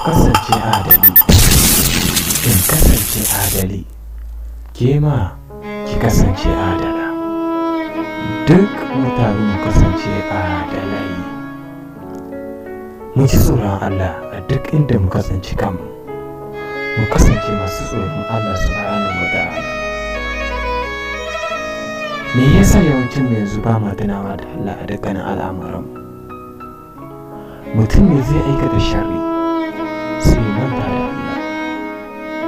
kasance adali, in kasance adali, ke ma ki kasance adala. Duk mu taru mu kasance adalai. Mu ji tsoron Allah a duk inda mu kasance kanmu. Mu kasance masu tsoron Allah subhanahu wa ta'ala. Me yasa yawancin mu yanzu ba ma tunawa da Allah a dukkanin al'amuran? Mutum ne zai aikata sharri sai ya manta da Allah.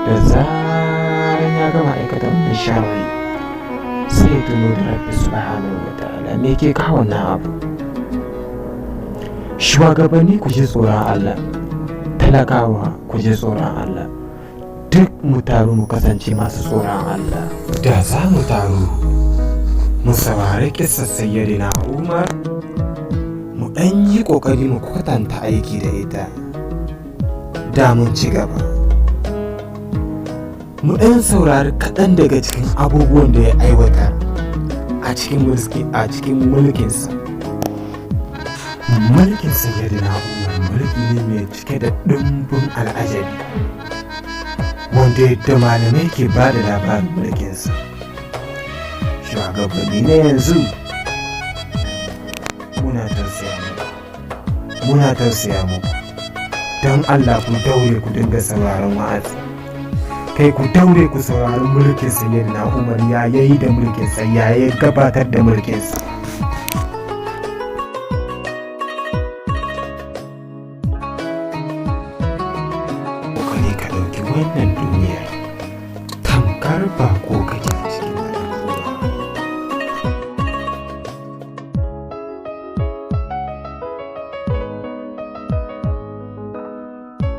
Da zaran ya gama aikata wannan sharri sai ya tuno da Rabbi subhanahu wa ta'ala. Me ke kawo wannan abu? Shugabanni ku ji tsoron Allah, talakawa ku ji tsoron Allah. Duk mu taru mu kasance masu tsoron Allah. Da za mu taru mu saurari kissar sayyidina Umar, mu ɗan yi ƙoƙari mu kwatanta aiki da ita, da mun ci gaba. Mu ɗan saurari kaɗan daga cikin abubuwan da ya aiwatar a cikin mulkinsa. Mulkin sayyidina Umar mulki ne mai cike da ɗumbin al'ajabi, wanda yadda malamai ke ba da labarin mulkinsa. Shugabanni na yanzu muna tausaya muku, don Allah ku daure ku dinga sauraron wa'azi, kai ku daure ku sauraron mulkin sayyidina Umar ya yayi da mulkinsa, ya yi gabatar da mulkinsa. Kokari ka ɗauki wannan duniyar tamkar bako kake